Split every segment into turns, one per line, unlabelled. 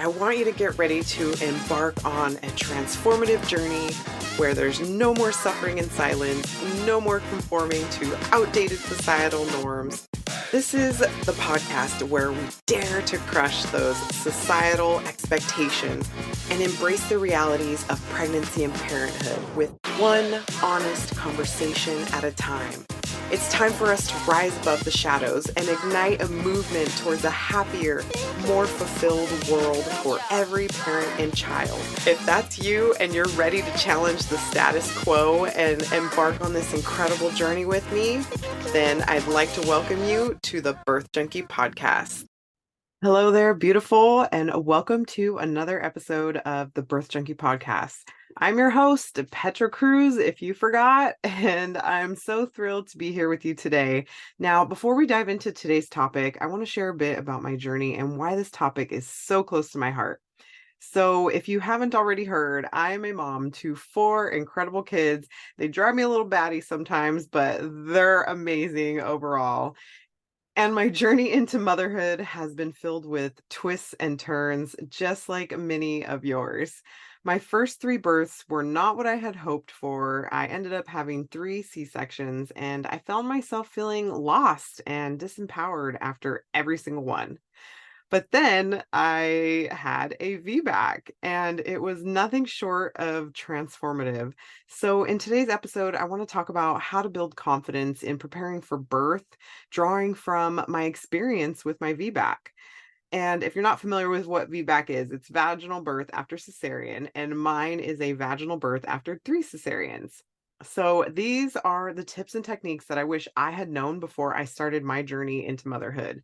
I want you to get ready to embark on a transformative journey where there's no more suffering in silence, no more conforming to outdated societal norms. This is the podcast where we dare to crush those societal expectations and embrace the realities of pregnancy and parenthood with one honest conversation at a time. It's time for us to rise above the shadows and ignite a movement towards a happier, more fulfilled world for every parent and child. If that's you and you're ready to challenge the status quo and embark on this incredible journey with me, then I'd like to welcome you to the Birth Junkie Podcast. Hello there, beautiful, and welcome to another episode of the Birth Junkie Podcast. I'm your host, Petra-The, if you forgot, and I'm so thrilled to be here with you today. Now, before we dive into today's topic, I want to share a bit about my journey and why this topic is so close to my heart. So if you haven't already heard, I am a mom to 4 incredible kids. They drive me a little batty sometimes, but they're amazing overall. And my journey into motherhood has been filled with twists and turns, just like many of yours. My first 3 births were not what I had hoped for. I ended up having 3 C-sections, and I found myself feeling lost and disempowered after every single one. But then I had a VBAC, and it was nothing short of transformative. So in today's episode, I want to talk about how to build confidence in preparing for birth, drawing from my experience with my VBAC. And if you're not familiar with what VBAC is, it's vaginal birth after cesarean, and mine is a vaginal birth after 3 cesareans. So these are the tips and techniques that I wish I had known before I started my journey into motherhood.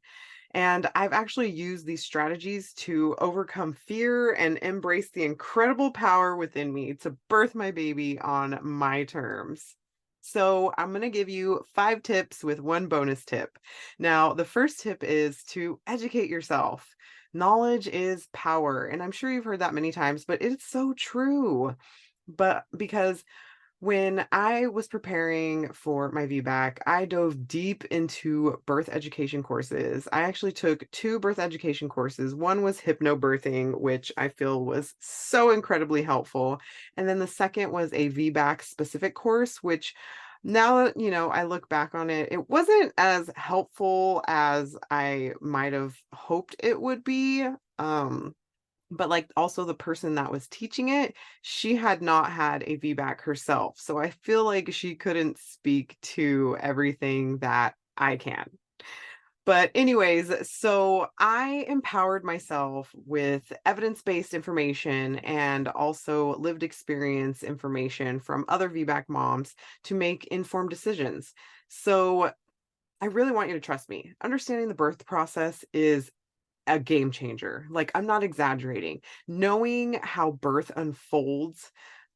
And I've actually used these strategies to overcome fear and embrace the incredible power within me to birth my baby on my terms. So I'm going to give you 5 tips with 1 bonus tip. Now, the first tip is to educate yourself. Knowledge is power. And I'm sure you've heard that many times, but it's so true. But because when I was preparing for my VBAC, I dove deep into birth education courses. I actually took 2 birth education courses. One was hypnobirthing, which I feel was so incredibly helpful. And then the second was a VBAC specific course, which now that, I look back on it, it wasn't as helpful as I might have hoped it would be. But like also the person that was teaching it, she had not had a VBAC herself. So I feel like she couldn't speak to everything that I can. But anyways, so I empowered myself with evidence-based information and also lived experience information from other VBAC moms to make informed decisions. So I really want you to trust me. Understanding the birth process is a game changer. Like, I'm not exaggerating. Knowing how birth unfolds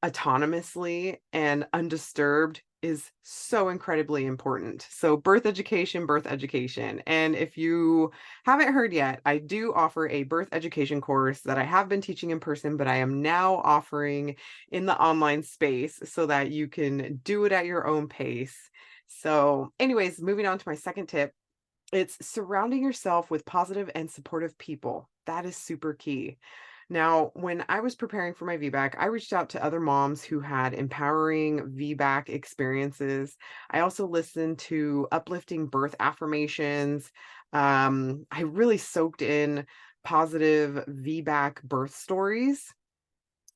autonomously and undisturbed is so incredibly important. So birth education, birth education. And if you haven't heard yet, I do offer a birth education course that I have been teaching in person, but I am now offering in the online space so that you can do it at your own pace. So anyways, moving on to my second tip. It's surrounding yourself with positive and supportive people. That is super key. Now, when I was preparing for my VBAC, I reached out to other moms who had empowering VBAC experiences. I also listened to uplifting birth affirmations. I really soaked in positive VBAC birth stories.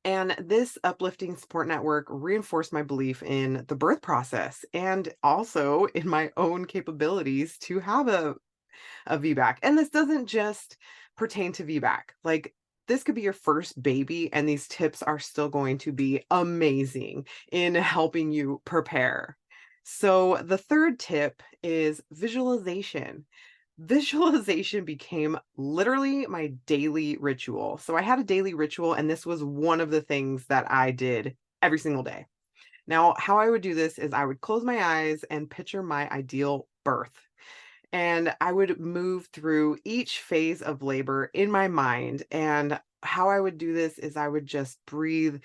And this uplifting support network reinforced my belief in the birth process and also in my own capabilities to have a VBAC. And this doesn't just pertain to VBAC. Like, this could be your first baby, and these tips are still going to be amazing in helping you prepare. So the third tip is visualization. Visualization became literally my daily ritual. So I had a daily ritual, and this was one of the things that I did every single day. Now, how I would do this is I would close my eyes and picture my ideal birth. And I would move through each phase of labor in my mind. And how I would do this is I would just breathe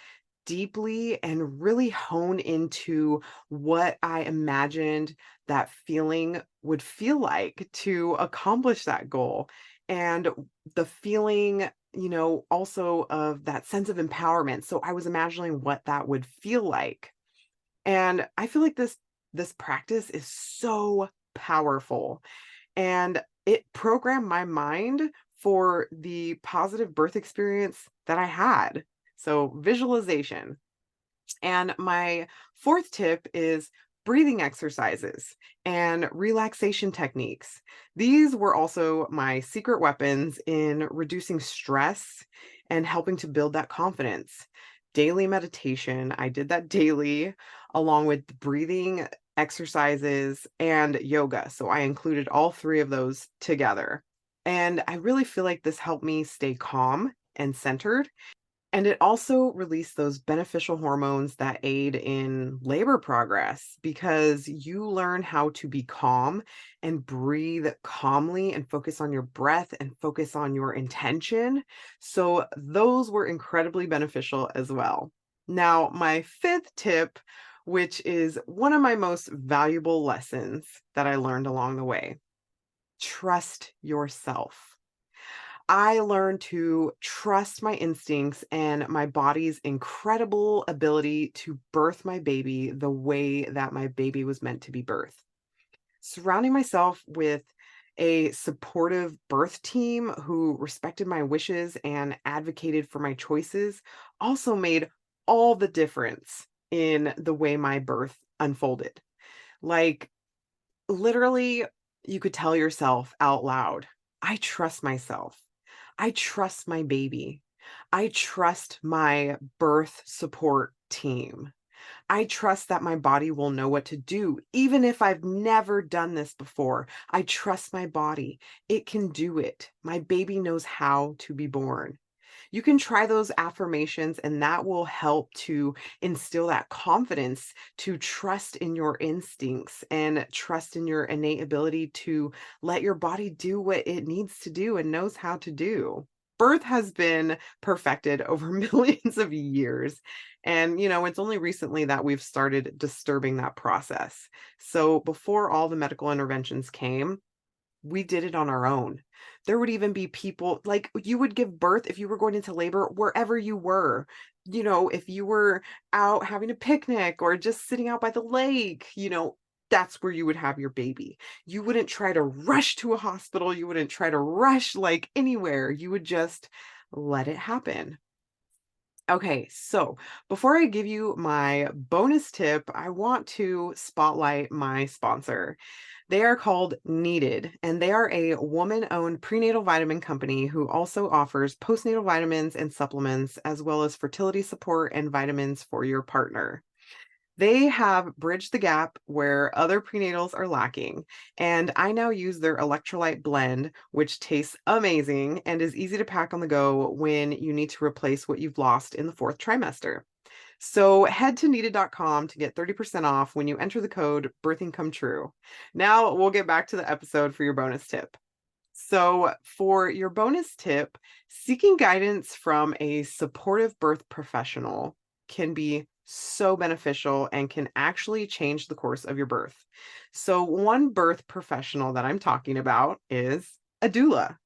deeply and really hone into what I imagined that feeling would feel like to accomplish that goal. And the feeling also of that sense of empowerment. So I was imagining what that would feel like. And I feel like this practice is so powerful, and it programmed my mind for the positive birth experience that I had. So visualization. And my fourth tip is breathing exercises and relaxation techniques. These were also my secret weapons in reducing stress and helping to build that confidence. Daily meditation, I did that daily, along with breathing exercises and yoga. So I included all three of those together. And I really feel like this helped me stay calm and centered, and it also released those beneficial hormones that aid in labor progress, because you learn how to be calm and breathe calmly and focus on your breath and focus on your intention. So, those were incredibly beneficial as well. Now, my fifth tip, which is one of my most valuable lessons that I learned along the way: trust yourself. I learned to trust my instincts and my body's incredible ability to birth my baby the way that my baby was meant to be birthed. Surrounding myself with a supportive birth team who respected my wishes and advocated for my choices also made all the difference in the way my birth unfolded. Like, literally, you could tell yourself out loud, I trust myself. I trust my baby. I trust my birth support team. I trust that my body will know what to do. Even if I've never done this before, I trust my body. It can do it. My baby knows how to be born. You can try those affirmations, and that will help to instill that confidence to trust in your instincts and trust in your innate ability to let your body do what it needs to do and knows how to do. Birth has been perfected over millions of years. And, it's only recently that we've started disturbing that process. So before all the medical interventions came, we did it on our own. There would even be people like, you would give birth if you were going into labor wherever you were. If you were out having a picnic or just sitting out by the lake, that's where you would have your baby. You wouldn't try to rush to a hospital. You wouldn't try to rush like anywhere. You would just let it happen. Okay, so before I give you my bonus tip, I want to spotlight my sponsor. They are called Needed, and they are a woman-owned prenatal vitamin company who also offers postnatal vitamins and supplements, as well as fertility support and vitamins for your partner. They have bridged the gap where other prenatals are lacking, and I now use their electrolyte blend, which tastes amazing and is easy to pack on the go when you need to replace what you've lost in the fourth trimester. So head to needed.com to get 30% off when you enter the code birthing come true. Now we'll get back to the episode for your bonus tip. So, for your bonus tip, seeking guidance from a supportive birth professional can be so beneficial and can actually change the course of your birth. So, one birth professional that I'm talking about is a doula.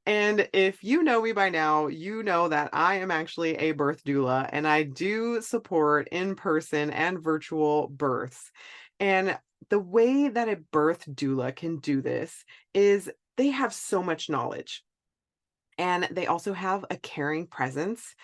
And if you know me by now, you know that I am actually a birth doula, and I do support in person and virtual births. And the way that a birth doula can do this is they have so much knowledge, and they also have a caring presence,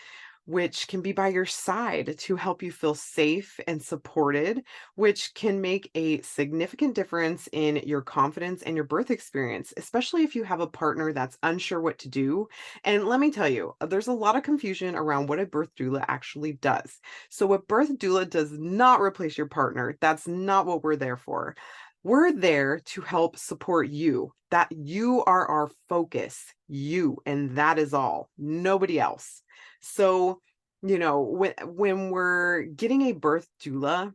which can be by your side to help you feel safe and supported, which can make a significant difference in your confidence and your birth experience, especially if you have a partner that's unsure what to do. And let me tell you, there's a lot of confusion around what a birth doula actually does. So, a birth doula does not replace your partner. That's not what we're there for. We're there to help support you. That you are our focus, you, and that is all, nobody else. So, when we're getting a birth doula,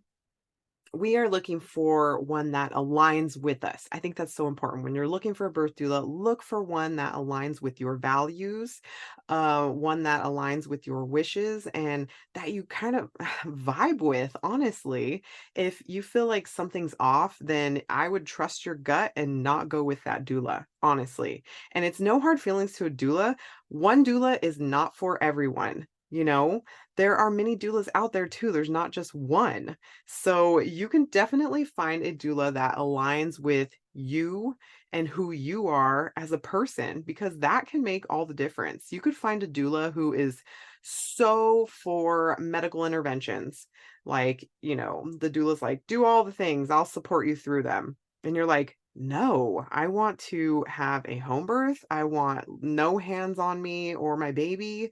we are looking for one that aligns with us. I think that's so important. When you're looking for a birth doula, look for one that aligns with your values, one that aligns with your wishes, and that you kind of vibe with, honestly. If you feel like something's off, then I would trust your gut and not go with that doula, honestly. And it's no hard feelings to a doula. One doula is not for everyone. There are many doulas out there too. There's not just one. So you can definitely find a doula that aligns with you and who you are as a person, because that can make all the difference. You could find a doula who is so for medical interventions. Like, the doula's like, do all the things, I'll support you through them. And you're like, no, I want to have a home birth. I want no hands on me or my baby.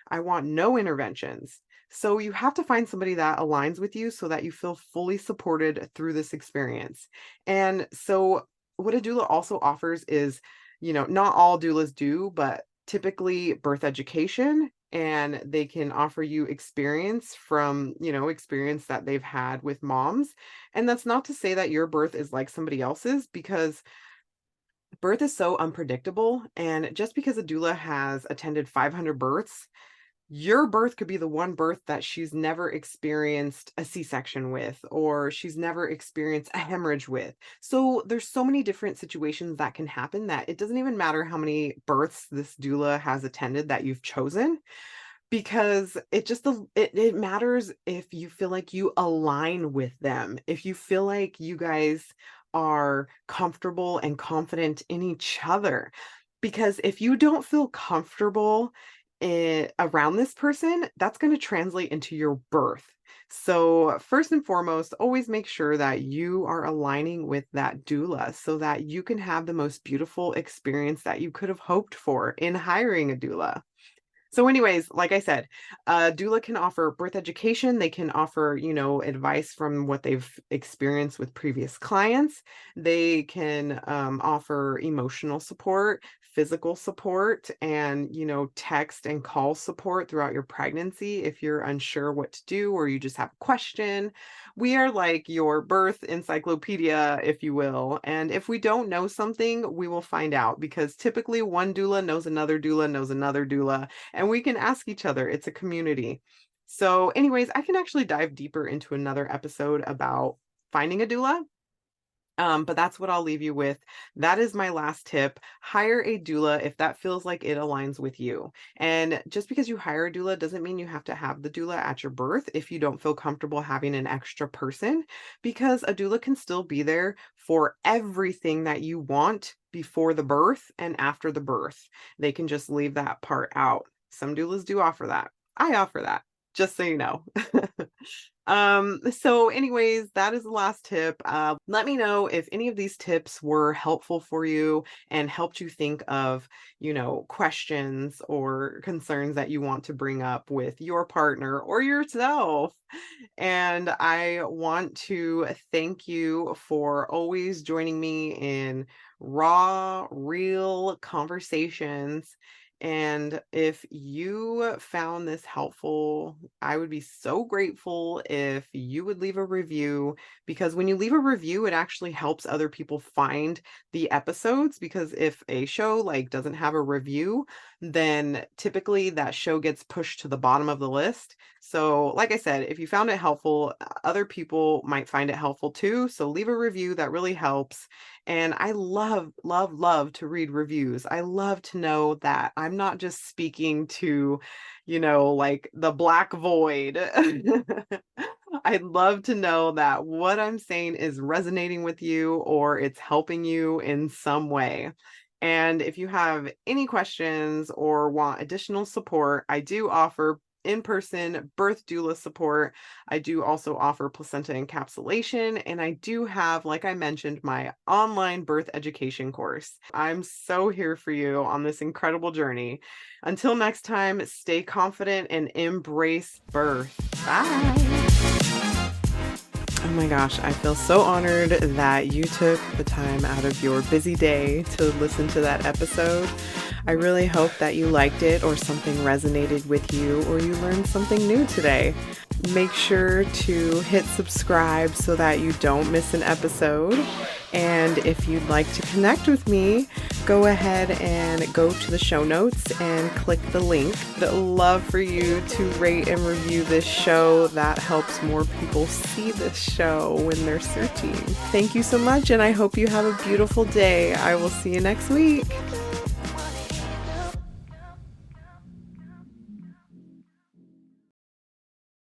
I want no interventions. So you have to find somebody that aligns with you so that you feel fully supported through this experience. And so what a doula also offers is, not all doulas do, but typically birth education, and they can offer you experience from, experience that they've had with moms. And that's not to say that your birth is like somebody else's, because birth is so unpredictable. And just because a doula has attended 500 births, your birth could be the one birth that she's never experienced a C-section with, or she's never experienced a hemorrhage with. So there's so many different situations that can happen that it doesn't even matter how many births this doula has attended that you've chosen, because it matters if you feel like you align with them, if you feel like you guys are comfortable and confident in each other. Because if you don't feel comfortable around this person, that's going to translate into your birth. So first and foremost, always make sure that you are aligning with that doula so that you can have the most beautiful experience that you could have hoped for in hiring a doula. So anyways, like I said, doula can offer birth education. They can offer, advice from what they've experienced with previous clients. They can offer emotional support, physical support, and, text and call support throughout your pregnancy if you're unsure what to do or you just have a question. We are like your birth encyclopedia, if you will. And if we don't know something, we will find out, because typically one doula knows another doula knows another doula, and we can ask each other. It's a community. So anyways, I can actually dive deeper into another episode about finding a doula. But that's what I'll leave you with. That is my last tip. Hire a doula if that feels like it aligns with you. And just because you hire a doula doesn't mean you have to have the doula at your birth if you don't feel comfortable having an extra person, because a doula can still be there for everything that you want before the birth and after the birth. They can just leave that part out. Some doulas do offer that. I offer that, just so you know. So anyways, that is the last tip. Let me know if any of these tips were helpful for you and helped you think of, questions or concerns that you want to bring up with your partner or yourself. And I want to thank you for always joining me in raw, real conversations. And if you found this helpful, I would be so grateful if you would leave a review, because when you leave a review, it actually helps other people find the episodes. Because if a show like doesn't have a review, then typically that show gets pushed to the bottom of the list. So like I said, if you found it helpful, other people might find it helpful too. So leave a review. That really helps. And I love, love, love to read reviews. I love to know that I'm not just speaking to, like the black void. I'd love to know that what I'm saying is resonating with you or it's helping you in some way. And if you have any questions or want additional support, I do offer in-person birth doula support. I do also offer placenta encapsulation, and I do have, like I mentioned, my online birth education course. I'm so here for you on this incredible journey. Until next time, stay confident and embrace birth. Bye. Oh my gosh, I feel so honored that you took the time out of your busy day to listen to that episode. I really hope that you liked it or something resonated with you or you learned something new today. Make sure to hit subscribe so that you don't miss an episode. And if you'd like to connect with me, go ahead and go to the show notes and click the link. I'd love for you to rate and review this show. That helps more people see this show when they're searching. Thank you so much, and I hope you have a beautiful day. I will see you next week.